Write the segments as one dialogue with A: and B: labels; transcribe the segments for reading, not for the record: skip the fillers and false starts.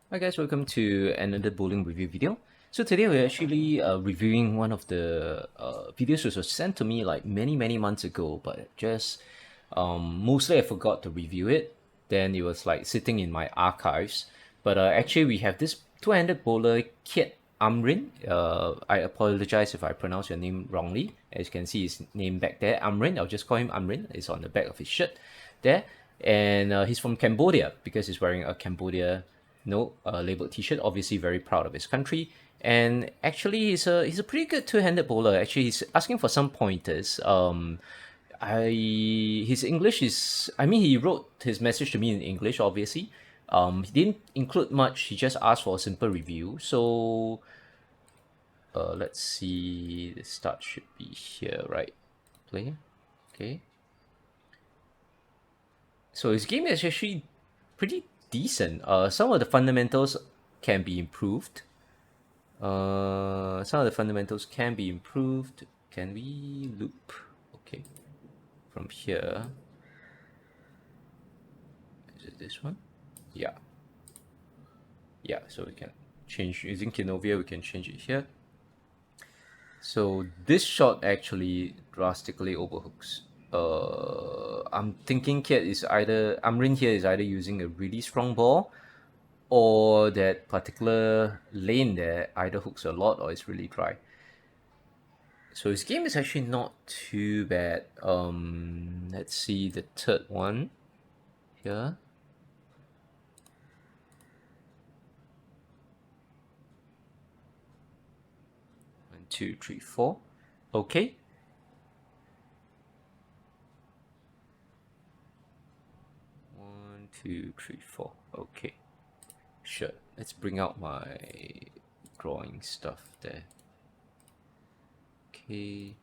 A: Hi guys, welcome to another bowling review video. So today we're actually reviewing one of the videos which was sent to me like many months ago, but just mostly I forgot to review it. Then it was like sitting in my archives. But actually we have this two-handed bowler Kiet Amrin. I apologize if I pronounce your name wrongly. As you can see his name back there, Amrin. I'll just call him Amrin. It's on the back of his shirt there. And he's from Cambodia because he's wearing a Cambodia labeled T-shirt. Obviously, very proud of his country. And actually, he's a pretty good two-handed bowler. Actually, he's asking for some pointers. I his English is. I mean, he wrote his message to me in English. Obviously, he didn't include much. He just asked for a simple review. So, let's see. The start should be here, right? Play. Okay. So his game is actually pretty decent. Some of the fundamentals can be improved. Some of the fundamentals can be improved. Can we loop? Okay, from here. Is it this one? Yeah. Yeah, so we can change using Kinovia, we can change it here. So this shot actually drastically overhooks. I'm thinking Amrin here is either using a really strong ball or that particular lane there either hooks a lot or it's really dry. So his game is actually not too bad. Let's see the third one here. One, two, three, four. Okay. One, two, three, four. Okay. Sure. Let's bring out my drawing stuff there. Okay.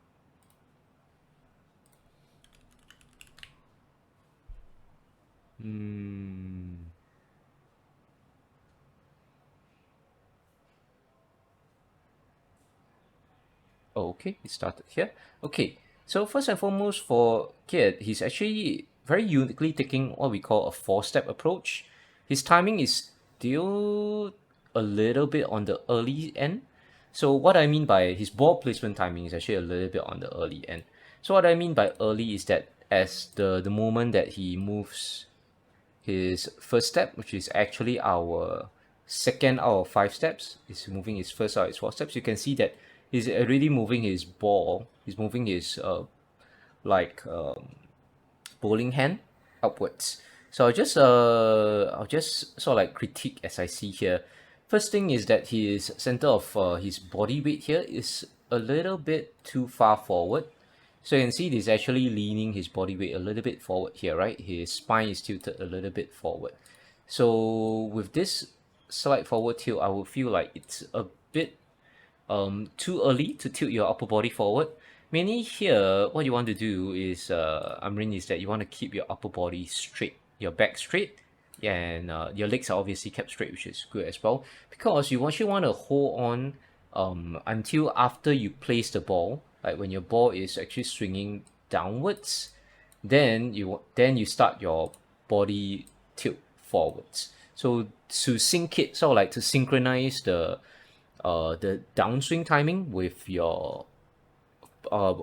A: Oh, okay, it started here. Okay, so first and foremost for Kid, he's actually very uniquely taking what we call a four-step approach. His timing is still a little bit on the early end. So what I mean by his ball placement timing is actually a little bit on the early end. So what I mean by early is that as the moment that he moves his first step, which is actually our second out of five steps, is moving his first out of his four steps. You can see that he's already moving his ball. He's moving his like bowling hand upwards. So I'll just sort of like critique as I see here. First thing is that his center of his body weight here is a little bit too far forward. So you can see he's actually leaning his body weight a little bit forward here, right? His spine is tilted a little bit forward. So with this slight forward tilt, I would feel like it's a bit too early to tilt your upper body forward. Mainly here, what you want to do is, Amrin, is that you want to keep your upper body straight, your back straight, and your legs are obviously kept straight, which is good as well. Because you actually want to hold on until after you place the ball, like when your ball is actually swinging downwards, then you start your body tilt forwards. So to sync it, sort of like to synchronize the downswing timing with your uh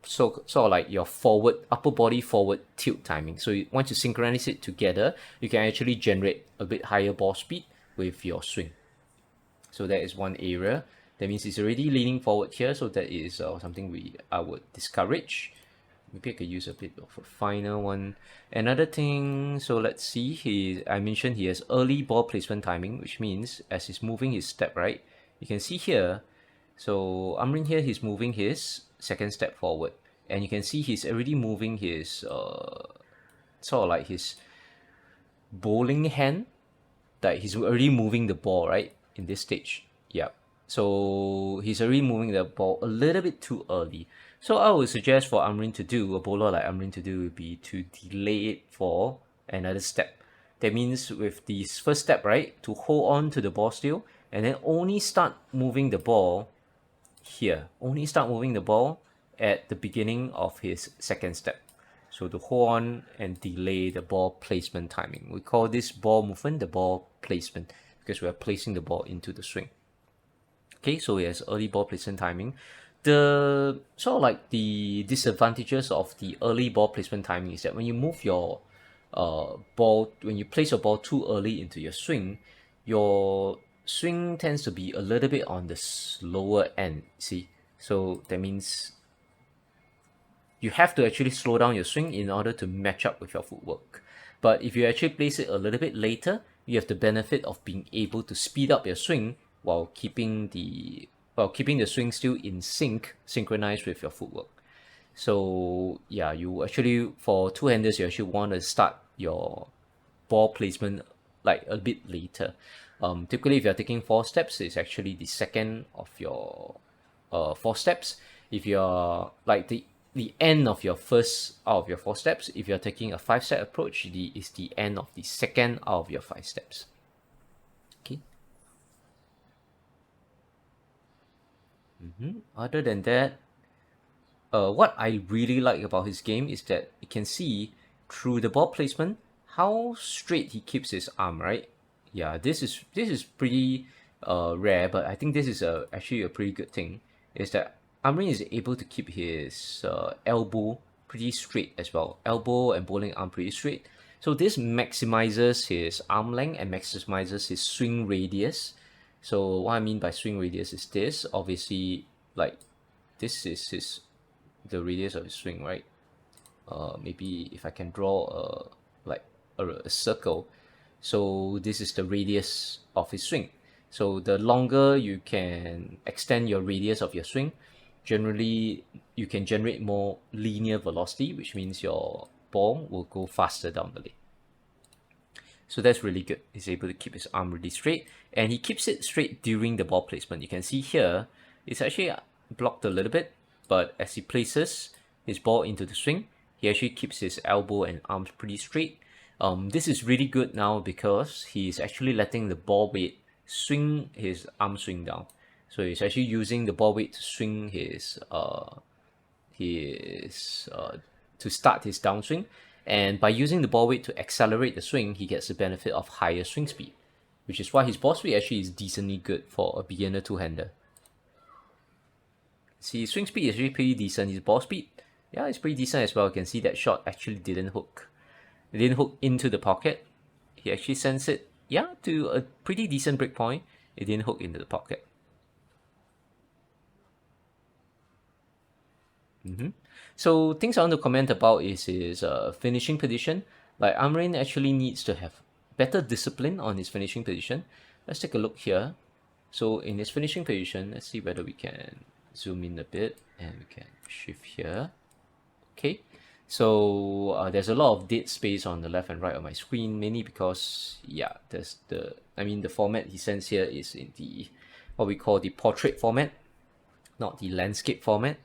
A: sort of like your forward upper body forward tilt timing. So once you synchronize it together, you can actually generate a bit higher ball speed with your swing. So that is one area. That means it's already leaning forward here. So that is something I would discourage. Maybe I could use a bit of a finer one. Another thing, so let's see, I mentioned he has early ball placement timing, which means as he's moving his step, right, you can see here, so Amrin here, he's moving his second step forward. And you can see he's already moving his, sort of like his bowling hand, that he's already moving the ball, right, in this stage. Yeah. So he's already moving the ball a little bit too early. So I would suggest for Amrin to do, a bowler like Amrin to do, would be to delay it for another step. That means with this first step, right, to hold on to the ball still, and then only start moving the ball here. Only start moving the ball at the beginning of his second step. So to hold on and delay the ball placement timing. We call this ball movement the ball placement because we are placing the ball into the swing. Okay, so it has early ball placement timing. The sort of like the disadvantages of the early ball placement timing is that when you move your ball, when you place your ball too early into your swing tends to be a little bit on the slower end. See, so that means you have to actually slow down your swing in order to match up with your footwork. But if you actually place it a little bit later, you have the benefit of being able to speed up your swing while keeping the swing still in synchronized with your footwork. So yeah, you actually for two-handers you actually want to start your ball placement like a bit later. Typically, if you're taking 4 steps, it's actually the second of your 4 steps. If you're like the end of your first out of your 4 steps, if you're taking a 5-step approach, is the end of the second out of your 5 steps. Okay. Other than that, what I really like about his game is that you can see through the ball placement how straight he keeps his arm, right? Yeah, this is pretty rare, but I think this is actually a pretty good thing. Is that Amrin is able to keep his elbow pretty straight as well, elbow and bowling arm pretty straight. So this maximizes his arm length and maximizes his swing radius. So what I mean by swing radius is this. Obviously, like this is the radius of his swing, right? Maybe if I can draw a circle, so this is the radius of his swing. So the longer you can extend your radius of your swing, generally you can generate more linear velocity, which means your ball will go faster down the lane. So that's really good. He's able to keep his arm really straight, and he keeps it straight during the ball placement. You can see here, it's actually blocked a little bit, but as he places his ball into the swing, he actually keeps his elbow and arms pretty straight. This is really good now because he's actually letting the ball weight swing his arm swing down. So he's actually using the ball weight to swing to start his downswing, and by using the ball weight to accelerate the swing, he gets the benefit of higher swing speed, which is why his ball speed actually is decently good for a beginner two-hander. See, swing speed is actually pretty decent. His ball speed, yeah, it's pretty decent as well. You can see that shot actually didn't hook. It didn't hook into the pocket. He actually sends it, yeah, to a pretty decent break point. It didn't hook into the pocket. So things I want to comment about is his finishing position. Like Amrin actually needs to have better discipline on his finishing position. Let's take a look here. So in his finishing position, let's see whether we can zoom in a bit and we can shift here. Okay, so there's a lot of dead space on the left and right of my screen, mainly because there's the format he sends here is in the what we call the portrait format, not the landscape format.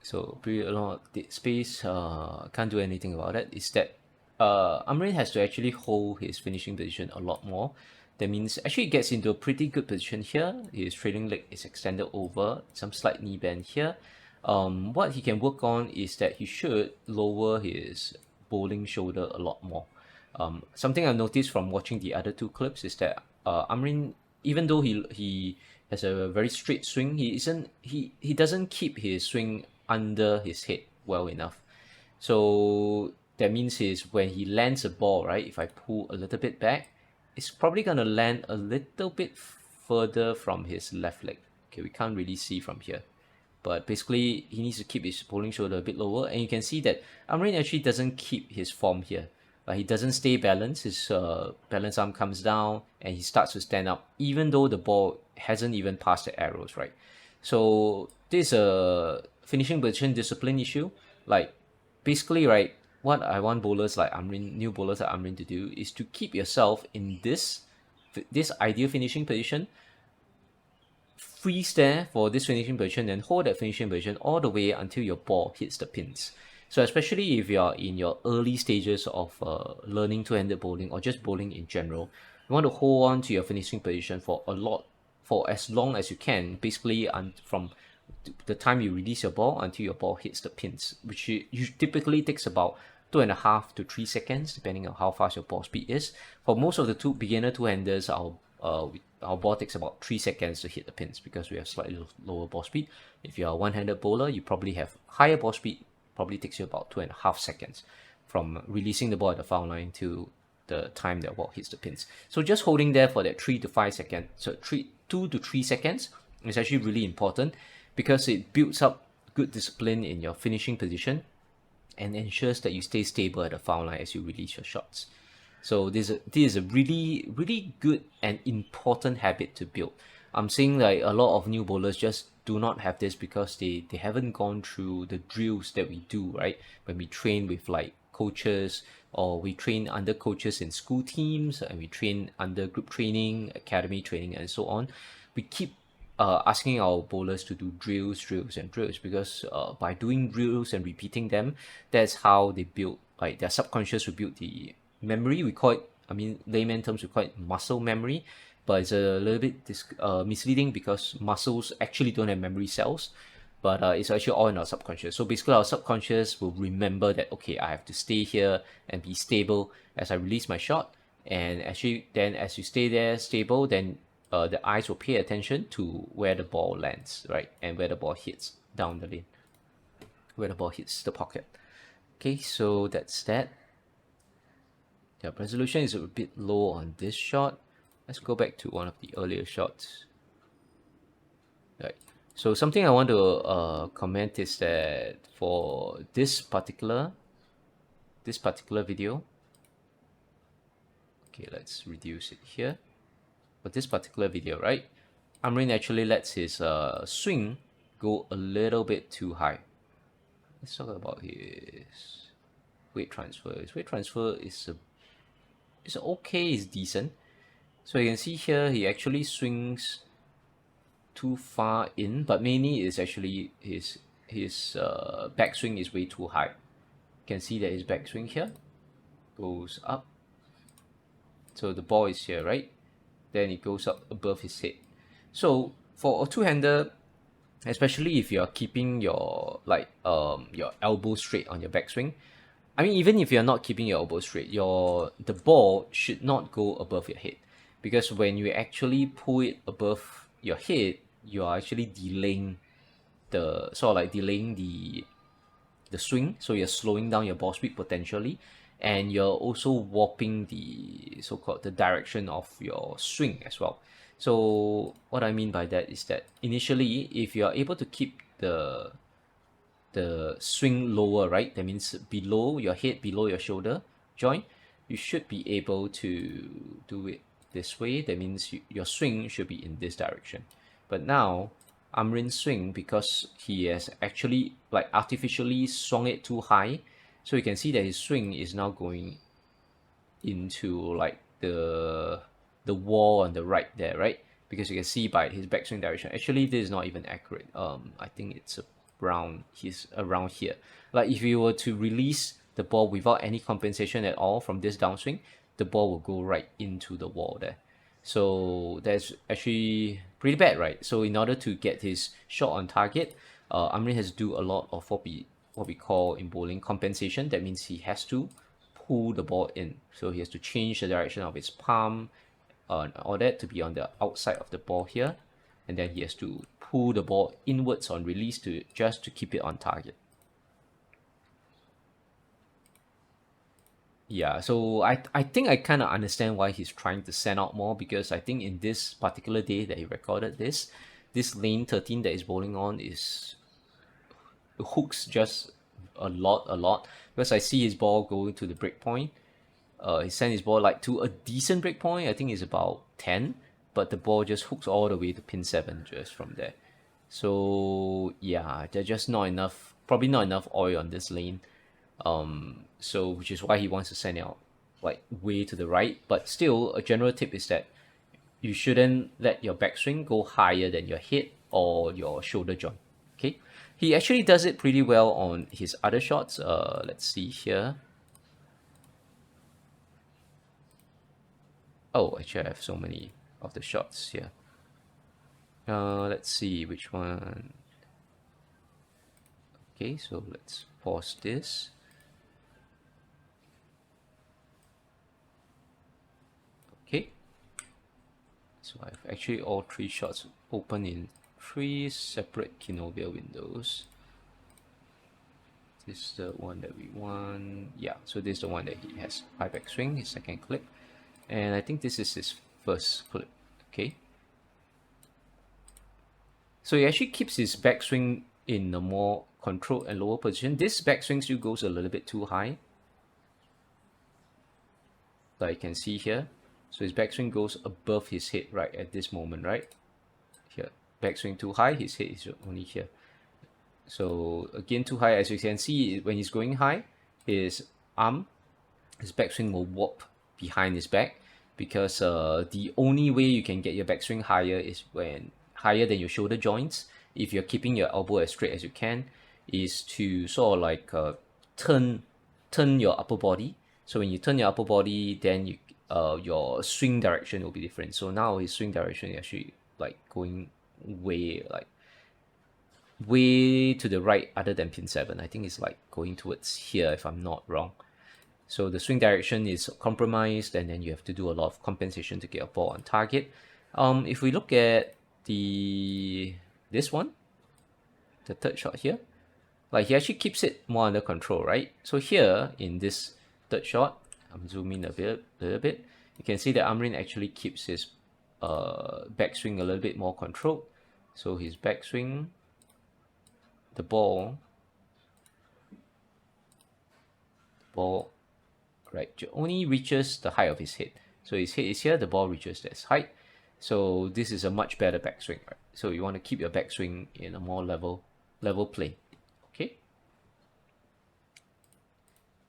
A: So pretty a lot of dead space. Can't do anything about it. Is that Amrin has to actually hold his finishing position a lot more. That means actually he gets into a pretty good position here. His trailing leg is extended over, some slight knee bend here. What he can work on is that he should lower his bowling shoulder a lot more. Something I've noticed from watching the other two clips is that Amrin, even though he has a very straight swing, he doesn't keep his swing under his head well enough. So that means when he lands a ball, right, if I pull a little bit back, it's probably gonna land a little bit further from his left leg. Okay, we can't really see from here, but basically he needs to keep his bowling shoulder a bit lower, and you can see that Amrin actually doesn't keep his form here. He doesn't stay balanced. His balance arm comes down and he starts to stand up, even though the ball hasn't even passed the arrows, right? So this is a finishing position discipline issue. Like basically, right, what I want new bowlers like Amrin to do is to keep yourself in this ideal finishing position, freeze there for this finishing position, and hold that finishing position all the way until your ball hits the pins. So especially if you are in your early stages of learning two-handed bowling or just bowling in general, you want to hold on to your finishing position for as long as you can, basically from the time you release your ball until your ball hits the pins, which typically takes about 2.5 to 3 seconds, depending on how fast your ball speed is. For most of the beginner two-handers, our ball takes about 3 seconds to hit the pins because we have slightly lower ball speed. If you're a one-handed bowler, you probably have higher ball speed, probably takes you about 2.5 seconds from releasing the ball at the foul line to the time that ball hits the pins. So just holding there for that 3 to 5 seconds, so 2 to 3 seconds is actually really important because it builds up good discipline in your finishing position and ensures that you stay stable at the foul line as you release your shots. So this is a really, really good and important habit to build. I'm seeing like a lot of new bowlers just do not have this because they haven't gone through the drills that we do, right? When we train with like coaches, or we train under coaches in school teams, and we train under group training, academy training, and so on. We keep asking our bowlers to do drills because by doing drills and repeating them, that's how they build, like their subconscious will build the memory. We call it, I mean, layman terms, we call it muscle memory, but it's a little bit misleading because muscles actually don't have memory cells, but it's actually all in our subconscious. So basically, our subconscious will remember that, okay, I have to stay here and be stable as I release my shot. And actually, then as you stay there stable, then the eyes will pay attention to where the ball lands, right? And where the ball hits down the lane, where the ball hits the pocket. Okay, so that's that. The resolution is a bit low on this shot. Let's go back to one of the earlier shots. Right. So something I want to comment is that for this particular video, okay, let's reduce it here. For this particular video, right, Amrin actually lets his swing go a little bit too high. Let's talk about his weight transfer. His weight transfer is okay, is decent. So you can see here he actually swings too far in, but mainly is actually his backswing is way too high. You can see that his backswing here goes up. So the ball is here, right? Then it goes up above his head. So for a two-hander, especially if you're keeping your your elbow straight on your backswing, I mean, even if you're not keeping your elbow straight, the ball should not go above your head, because when you actually pull it above your head, you are actually delaying the swing. So you're slowing down your ball speed potentially, and you're also warping the so-called the direction of your swing as well. So what I mean by that is that initially, if you are able to keep the swing lower, right, that means below your head, below your shoulder joint, you should be able to do it this way. That means your swing should be in this direction. But now Amrin's swing, because he has actually like artificially swung it too high, so you can see that his swing is now going into like the wall on the right there, right? Because you can see by his backswing direction, actually this is not even accurate. I think it's he's around here. Like if you were to release the ball without any compensation at all from this downswing, the ball will go right into the wall there. So that's actually pretty bad, right? So in order to get his shot on target, Amrin has to do a lot of what we call in bowling compensation. That means he has to pull the ball in. So he has to change the direction of his palm, all that to be on the outside of the ball here, and then he has to pull the ball inwards on release to keep it on target. Yeah, so I think I kind of understand why he's trying to send out more, because I think in this particular day that he recorded this lane 13 that he's bowling on is hooks just a lot, because I see his ball going to the break point. He sent his ball like to a decent break point. I think it's about 10, but the ball just hooks all the way to pin 7 just from there. So yeah, there's just not enough, probably not enough oil on this lane. So which is why he wants to send it out like way to the right. But still, a general tip is that you shouldn't let your backswing go higher than your head or your shoulder joint. Okay, he actually does it pretty well on his other shots. Let's see here. Oh, actually, I have so many of the shots here. Let's see which one. Okay, so let's pause this. So I have actually all three shots open in three separate Kinovia windows. This is the one that we want. Yeah, so this is the one that he has high backswing, his second clip. And I think this is his first clip. Okay. So he actually keeps his backswing in a more controlled and lower position. This backswing still goes a little bit too high, like you can see here. So his backswing goes above his head right at this moment, right? Here. Backswing too high, his head is only here. So again, too high, as you can see, when he's going high, his backswing will warp behind his back, because the only way you can get your backswing higher is when higher than your shoulder joints. If you're keeping your elbow as straight as you can, is to sort of like turn your upper body. So when you turn your upper body, then your swing direction will be different. So now his swing direction is actually like going way to the right other than pin 7. I think it's like going towards here if I'm not wrong. So the swing direction is compromised, and then you have to do a lot of compensation to get a ball on target. If we look at this one, the third shot here, like he actually keeps it more under control, right? So here in this third shot, I'm zooming a little bit. You can see that Amrin actually keeps his backswing a little bit more controlled. So his backswing, the ball right only reaches the height of his head. So his head is here, the ball reaches that height. So this is a much better backswing, right? So you want to keep your backswing in a more level plane. Okay.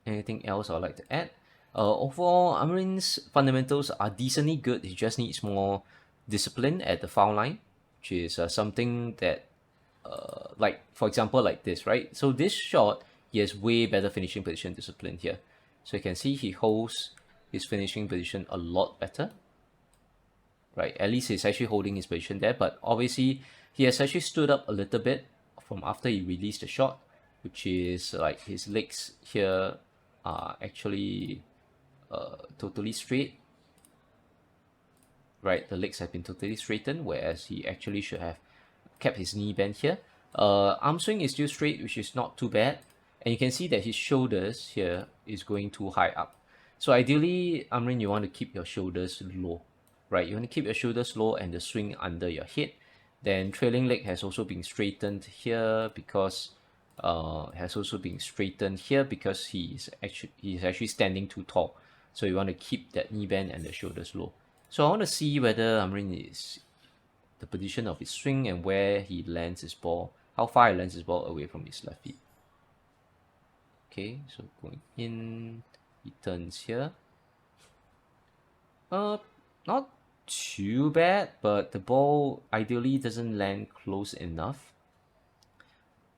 A: Anything else I'd like to add? Overall, Amrin's fundamentals are decently good. He just needs more discipline at the foul line, which is something that, like for example, like this, right? So this shot, he has way better finishing position discipline here. So you can see he holds his finishing position a lot better, right? At least he's actually holding his position there, but obviously he has actually stood up a little bit from after he released the shot, which is like his legs here are actually totally straight, right? The legs have been totally straightened, whereas he actually should have kept his knee bent here. Arm swing is still straight, which is not too bad. And you can see that his shoulders here is going too high up. So ideally, Amrin, you want to keep your shoulders low, right? You want to keep your shoulders low and the swing under your head. Then trailing leg has also been straightened here because he's actually standing too tall. So you want to keep that knee bend and the shoulders low. So I want to see whether Amrin is the position of his swing and where he lands his ball, how far he lands his ball away from his left feet. Okay, so going in, he turns here. Not too bad, but the ball ideally doesn't land close enough.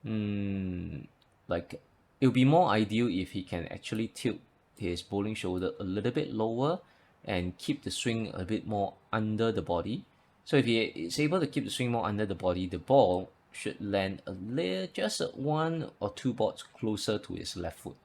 A: Like it would be more ideal if he can actually tilt his bowling shoulder a little bit lower and keep the swing a bit more under the body. So if he is able to keep the swing more under the body, the ball should land just 1 or 2 boards closer to his left foot.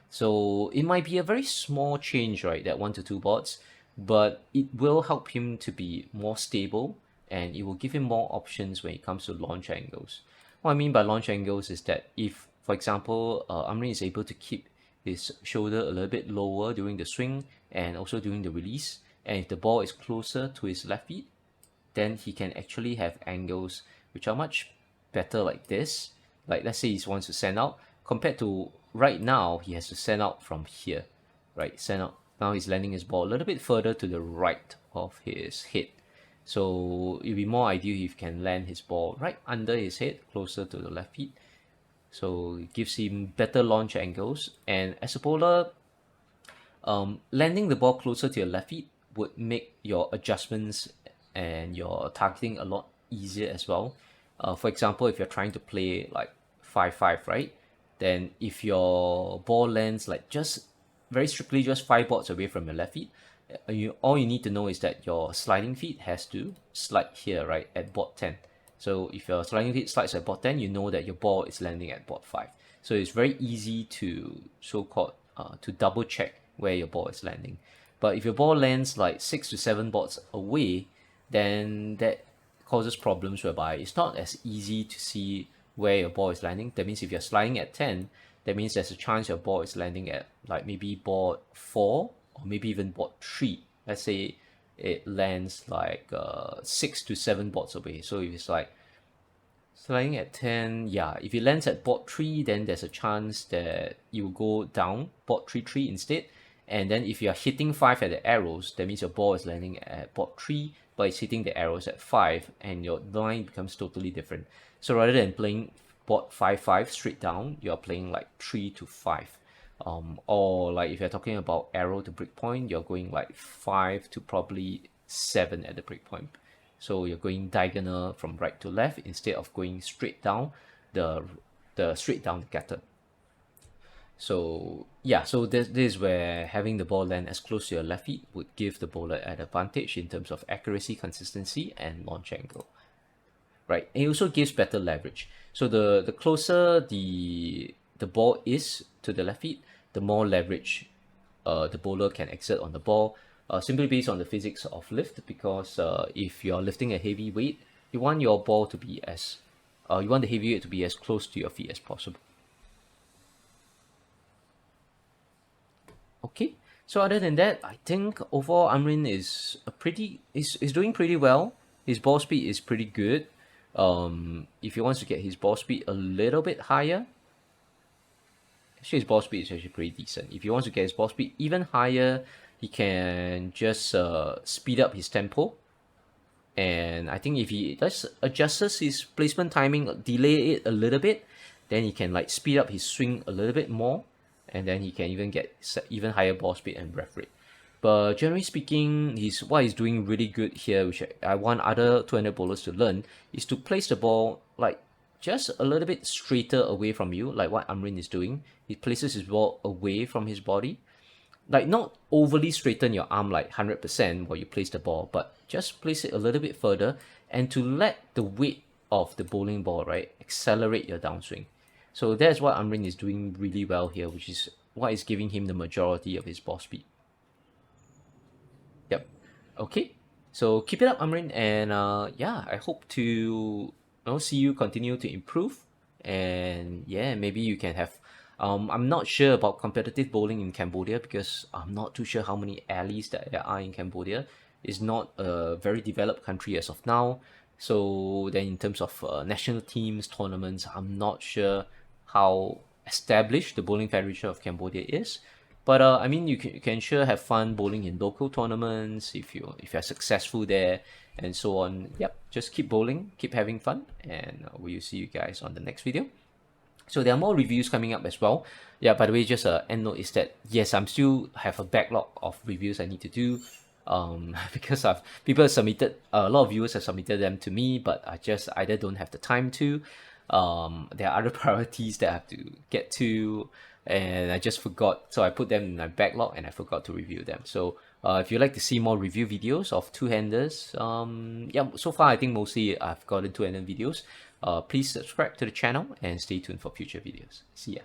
A: So it might be a very small change, right, that 1 to 2 boards, but it will help him to be more stable, and it will give him more options when it comes to launch angles. What I mean by launch angles is that if, for example, Amrin is able to keep his shoulder a little bit lower during the swing and also during the release, and if the ball is closer to his left feet, then he can actually have angles which are much better like this. Like let's say he wants to send out, compared to right now he has to send out from here, right? Send out. Now he's landing his ball a little bit further to the right of his head. So it'd be more ideal if he can land his ball right under his head, closer to the left feet. So it gives him better launch angles. And as a bowler, landing the ball closer to your left feet would make your adjustments and your targeting a lot easier as well. For example, if you're trying to play like 5-5, right? Then if your ball lands like just very strictly just 5 boards away from your left feet, all you need to know is that your sliding feet has to slide here, right, at board 10. So if your sliding feet slides at board 10, you know that your ball is landing at board 5. So it's very easy to so-called to double check where your ball is landing. But if your ball lands like 6 to 7 boards away, then that causes problems whereby it's not as easy to see where your ball is landing. That means if you're sliding at 10, that means there's a chance your ball is landing at like maybe board 4 or maybe even board 3. Let's say it lands like 6 to 7 boards away. So if it's like sliding at 10, yeah, if it lands at board 3, then there's a chance that you will go down board 3 instead. And then if you're hitting 5 at the arrows, that means your ball is landing at board 3, but it's hitting the arrows at 5, and your line becomes totally different. So rather than playing board 5 straight down, you're playing like 3 to 5. Or like if you're talking about arrow to breakpoint, you're going like 5 to probably 7 at the breakpoint. So you're going diagonal from right to left instead of going straight down the straight down the getter. So yeah, so this is where having the ball land as close to your left feet would give the bowler an advantage in terms of accuracy, consistency, and launch angle. Right, and it also gives better leverage. So the closer the ball is to the left feet, the more leverage the bowler can exert on the ball, simply based on the physics of lift. Because if you're lifting a heavy weight, you want your ball to be as you want the heavy weight to be as close to your feet as possible. Okay, so other than that, I think overall Amrin is doing pretty well. His ball speed is pretty good. If he wants to get his ball speed a little bit higher, actually his ball speed is actually pretty decent. If he wants to get his ball speed even higher, he can just speed up his tempo. And I think if he just adjusts his placement timing, delay it a little bit, then he can like speed up his swing a little bit more, and then he can even get even higher ball speed and breath rate. But generally speaking, what he's doing really good here, which I want other 200 bowlers to learn, is to place the ball like just a little bit straighter away from you, like what Amrin is doing. He places his ball away from his body, like not overly straighten your arm like 100% while you place the ball, but just place it a little bit further, and to let the weight of the bowling ball, right, accelerate your downswing. So that's what Amrin is doing really well here, which is what is giving him the majority of his ball speed. Yep. Okay. So keep it up, Amrin, and yeah, I hope to see you continue to improve, and yeah, maybe you can have. I'm not sure about competitive bowling in Cambodia because I'm not too sure how many alleys that there are in Cambodia. It's not a very developed country as of now. So then, in terms of national teams, tournaments, I'm not sure how established the Bowling Federation of Cambodia is. But I mean, you can sure have fun bowling in local tournaments if you're successful there and so on. Yep, just keep bowling, keep having fun, and we'll see you guys on the next video. So there are more reviews coming up as well. Yeah, by the way, just a end note is that yes, I'm still have a backlog of reviews I need to do. Because people have submitted, a lot of viewers have submitted them to me, but I just either don't have the time to. There are other priorities that I have to get to, and I just forgot. So I put them in my backlog and I forgot to review them. So if you'd like to see more review videos of two-handers, yeah, so far I think mostly I've gotten two-handed videos. Please subscribe to the channel and stay tuned for future videos. See ya.